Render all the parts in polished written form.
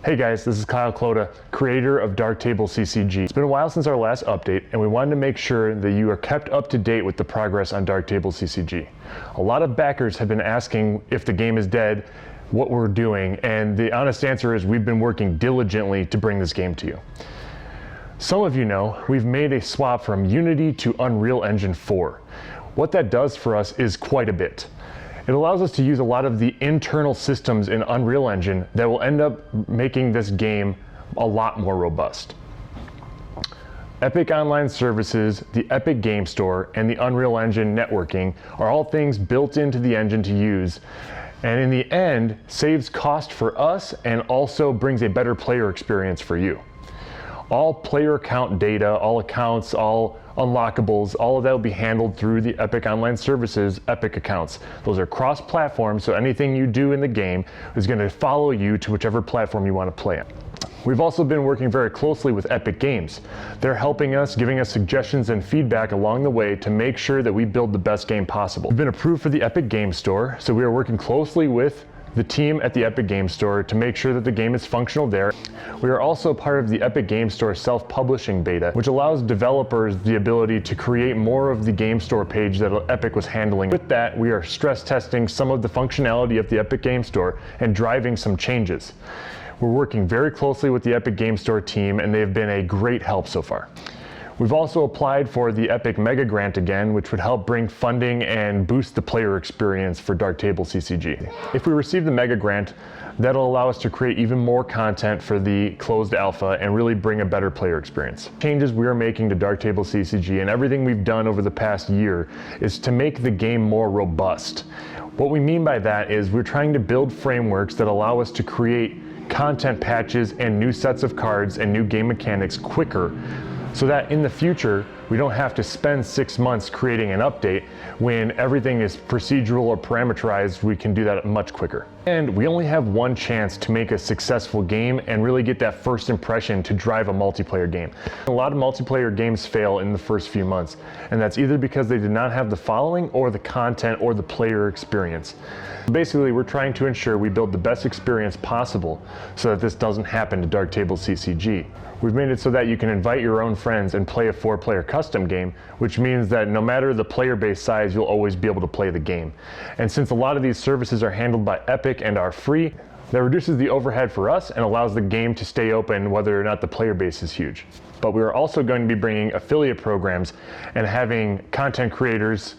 Hey guys, this is Kyle Klota, creator of Dark Table CCG. It's been a while since our last update, and we wanted to make sure that you are kept up to date with the progress on Dark Table CCG. A lot of backers have been asking if the game is dead, what we're doing, and the honest answer is we've been working diligently to bring this game to you. Some of you know we've made a swap from Unity to Unreal Engine 4. What that does for us is quite a bit. It allows us to use a lot of the internal systems in Unreal Engine that will end up making this game a lot more robust. Epic Online Services, the Epic Game Store, and the Unreal Engine networking are all things built into the engine to use, and in the end saves cost for us and also brings a better player experience for you. All player account data, all accounts, all unlockables, all of that will be handled through the Epic Online Services Epic accounts. Those are cross-platform, so anything you do in the game is going to follow you to whichever platform you want to play on. We've also been working very closely with Epic Games. They're helping us, giving us suggestions and feedback along the way to make sure that we build the best game possible. We've been approved for the Epic Game Store, so we are working closely with the team at the Epic Game Store to make sure that the game is functional there. We are also part of the Epic Game Store self-publishing beta, which allows developers the ability to create more of the Game Store page that Epic was handling. With that, we are stress testing some of the functionality of the Epic Game Store and driving some changes. We're working very closely with the Epic Game Store team, and they've been a great help so far. We've also applied for the Epic Mega Grant again, which would help bring funding and boost the player experience for Dark Table CCG. If we receive the Mega Grant, that'll allow us to create even more content for the closed alpha and really bring a better player experience. Changes we are making to Dark Table CCG and everything we've done over the past year is to make the game more robust. What we mean by that is we're trying to build frameworks that allow us to create content patches and new sets of cards and new game mechanics quicker, so that in the future, we don't have to spend 6 months creating an update. When everything is procedural or parameterized, we can do that much quicker. And we only have one chance to make a successful game and really get that first impression to drive a multiplayer game. A lot of multiplayer games fail in the first few months, and that's either because they did not have the following or the content or the player experience. Basically, we're trying to ensure we build the best experience possible so that this doesn't happen to Dark Table CCG. We've made it so that you can invite your own friends and play a 4-player custom game, which means that no matter the player base size, you'll always be able to play the game. And since a lot of these services are handled by Epic and are free, that reduces the overhead for us and allows the game to stay open whether or not the player base is huge. But we are also going to be bringing affiliate programs and having content creators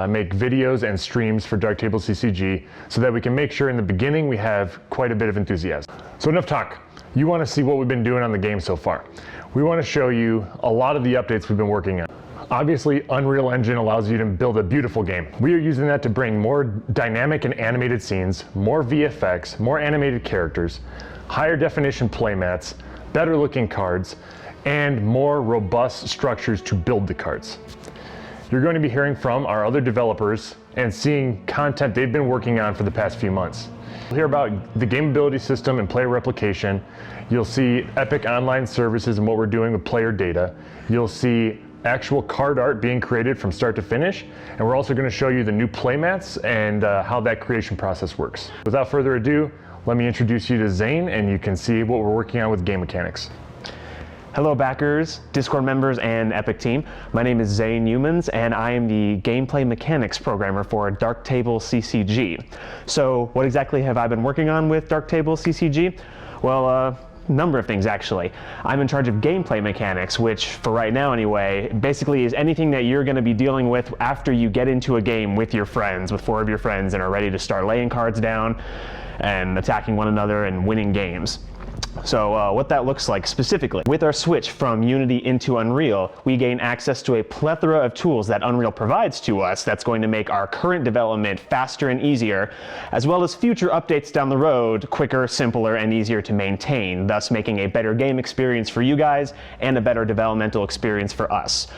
make videos and streams for Dark Table CCG so that we can make sure in the beginning we have quite a bit of enthusiasm. So enough talk. You want to see what we've been doing on the game so far. We want to show you a lot of the updates we've been working on. Obviously, Unreal Engine allows you to build a beautiful game. We are using that to bring more dynamic and animated scenes, more VFX, more animated characters, higher definition playmats, better looking cards, and more robust structures to build the cards. You're going to be hearing from our other developers and seeing content they've been working on for the past few months. You'll hear about the gameability system and player replication. You'll see Epic Online Services and what we're doing with player data. You'll see actual card art being created from start to finish. And we're also going to show you the new playmats and how that creation process works. Without further ado, let me introduce you to Zane, and you can see what we're working on with game mechanics. Hello backers, Discord members, and Epic team. My name is Zane Humans, and I am the gameplay mechanics programmer for Dark Table CCG. So what exactly have I been working on with Dark Table CCG? Well, a number of things actually. I'm in charge of gameplay mechanics, which for right now anyway, basically is anything that you're going to be dealing with after you get into a game with your friends, with 4 of your friends, and are ready to start laying cards down and attacking one another and winning games. So what that looks like specifically. With our switch from Unity into Unreal, we gain access to a plethora of tools that Unreal provides to us that's going to make our current development faster and easier, as well as future updates down the road quicker, simpler, and easier to maintain, thus making a better game experience for you guys and a better developmental experience for us.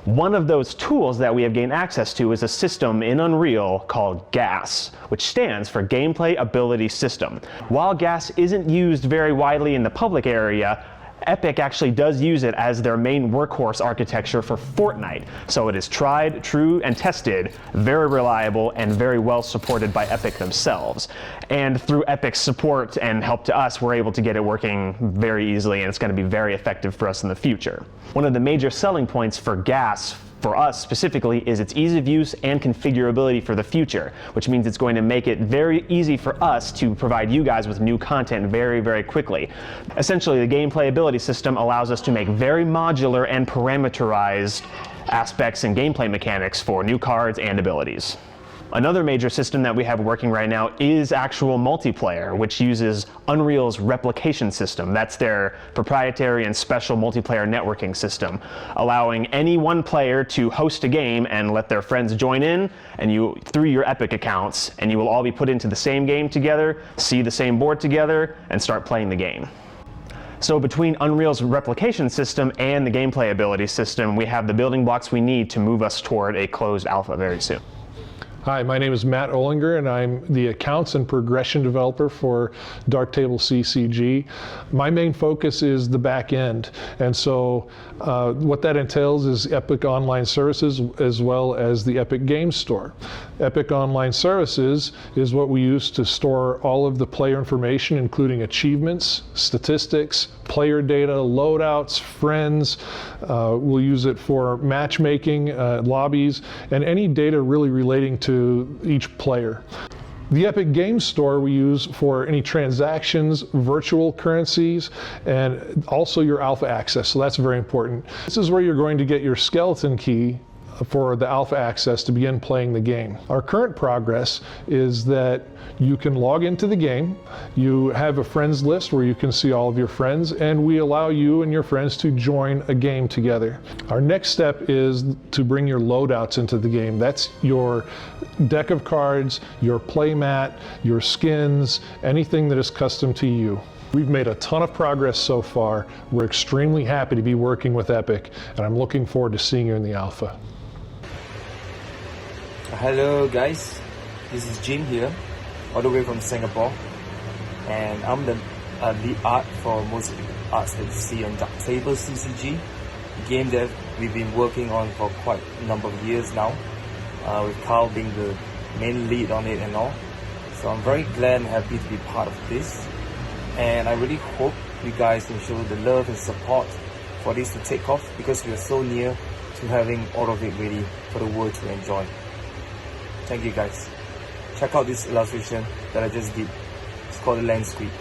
One of those tools that we have gained access to is a system in Unreal called GAS, which stands for Gameplay Ability System. While GAS isn't used very widely in the public area, Epic actually does use it as their main workhorse architecture for Fortnite. So it is tried, true, and tested, very reliable, and very well supported by Epic themselves. And through Epic's support and help to us, we're able to get it working very easily, and it's going to be very effective for us in the future. One of the major selling points for Gas, for us specifically, is its ease of use and configurability for the future, which means it's going to make it very easy for us to provide you guys with new content very, very quickly. Essentially, the game playability system allows us to make very modular and parameterized aspects and gameplay mechanics for new cards and abilities. Another major system that we have working right now is actual multiplayer, which uses Unreal's replication system. That's their proprietary and special multiplayer networking system, allowing any one player to host a game and let their friends join in, and you through your Epic accounts, and you will all be put into the same game together, see the same board together, and start playing the game. So between Unreal's replication system and the gameplay ability system, we have the building blocks we need to move us toward a closed alpha very soon. Hi, my name is Matt Olinger, and I'm the accounts and progression developer for Dark Table CCG. My main focus is the back end, and so what that entails is Epic Online Services as well as the Epic Game Store. Epic Online Services is what we use to store all of the player information, including achievements, statistics, player data, loadouts, friends. We'll use it for matchmaking, lobbies, and any data really relating to each player. The Epic Game Store we use for any transactions, virtual currencies, and also your alpha access, so that's very important. This is where you're going to get your skeleton key for the alpha access to begin playing the game. Our current progress is that you can log into the game, you have a friends list where you can see all of your friends, and we allow you and your friends to join a game together. Our next step is to bring your loadouts into the game. That's your deck of cards, your playmat, your skins, anything that is custom to you. We've made a ton of progress so far. We're extremely happy to be working with Epic, and I'm looking forward to seeing you in the alpha. Hello guys, this is Jim here, all the way from Singapore, and I'm the lead art for most of the arts that you see on Dark Table CCG, a game that we've been working on for quite a number of years now, with Carl being the main lead on it and all. So I'm very glad and happy to be part of this, and I really hope you guys can show the love and support for this to take off, because we are so near to having all of it ready for the world to enjoy. Thank you guys. Check out this illustration that I just did. It's called the landscape.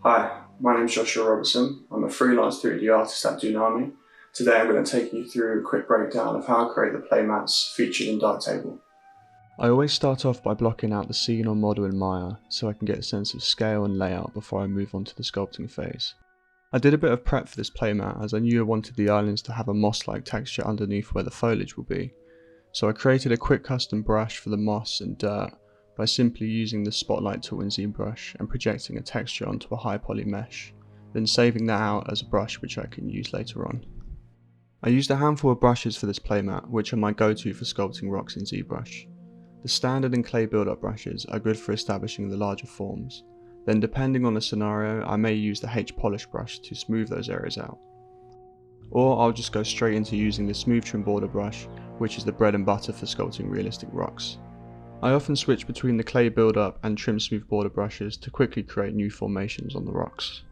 Hi, my name is Joshua Robertson. I'm a freelance 3D artist at Dunami. Today I'm going to take you through a quick breakdown of how I create the playmats featured in Dark Table. I always start off by blocking out the scene or model in Maya so I can get a sense of scale and layout before I move on to the sculpting phase. I did a bit of prep for this playmat as I knew I wanted the islands to have a moss-like texture underneath where the foliage will be, so I created a quick custom brush for the moss and dirt by simply using the spotlight tool in ZBrush and projecting a texture onto a high poly mesh, then saving that out as a brush which I can use later on. I used a handful of brushes for this playmat, which are my go-to for sculpting rocks in ZBrush. The standard and clay build-up brushes are good for establishing the larger forms, then depending on the scenario I may use the H polish brush to smooth those areas out. Or I'll just go straight into using the smooth trim border brush, which is the bread and butter for sculpting realistic rocks. I often switch between the clay build-up and trim smooth border brushes to quickly create new formations on the rocks.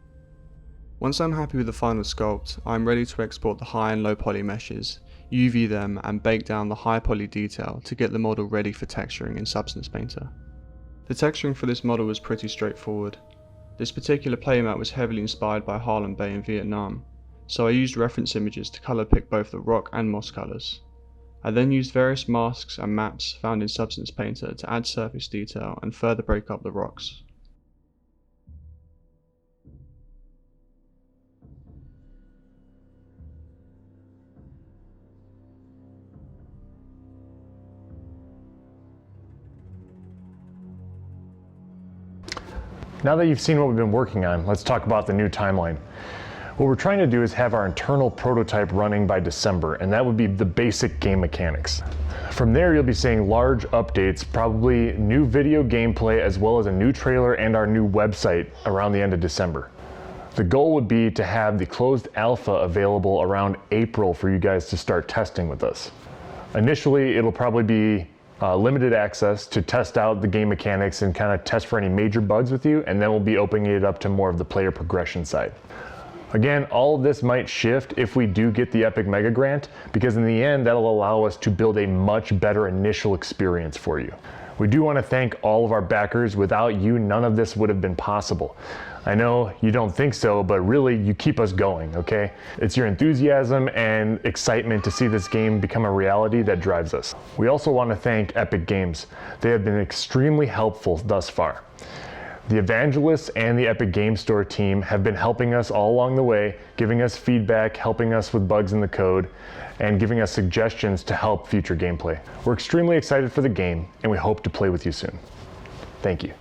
Once I'm happy with the final sculpt, I'm ready to export the high and low poly meshes, UV them and bake down the high poly detail to get the model ready for texturing in Substance Painter. The texturing for this model was pretty straightforward. This particular playmat was heavily inspired by Harlem Bay in Vietnam, so I used reference images to colour pick both the rock and moss colours. I then used various masks and maps found in Substance Painter to add surface detail and further break up the rocks. Now that you've seen what we've been working on, let's talk about the new timeline. What we're trying to do is have our internal prototype running by December, and that would be the basic game mechanics. From there, you'll be seeing large updates, probably new video gameplay, as well as a new trailer and our new website around the end of December. The goal would be to have the closed alpha available around April for you guys to start testing with us. Initially, it'll probably be limited access to test out the game mechanics and kind of test for any major bugs with you, and then we'll be opening it up to more of the player progression side. Again, all of this might shift if we do get the Epic Mega Grant, because in the end, that'll allow us to build a much better initial experience for you. We do want to thank all of our backers. Without you, none of this would have been possible. I know you don't think so, but really you keep us going, okay? It's your enthusiasm and excitement to see this game become a reality that drives us. We also want to thank Epic Games. They have been extremely helpful thus far. The Evangelists and the Epic Game Store team have been helping us all along the way, giving us feedback, helping us with bugs in the code, and giving us suggestions to help future gameplay. We're extremely excited for the game, and we hope to play with you soon. Thank you.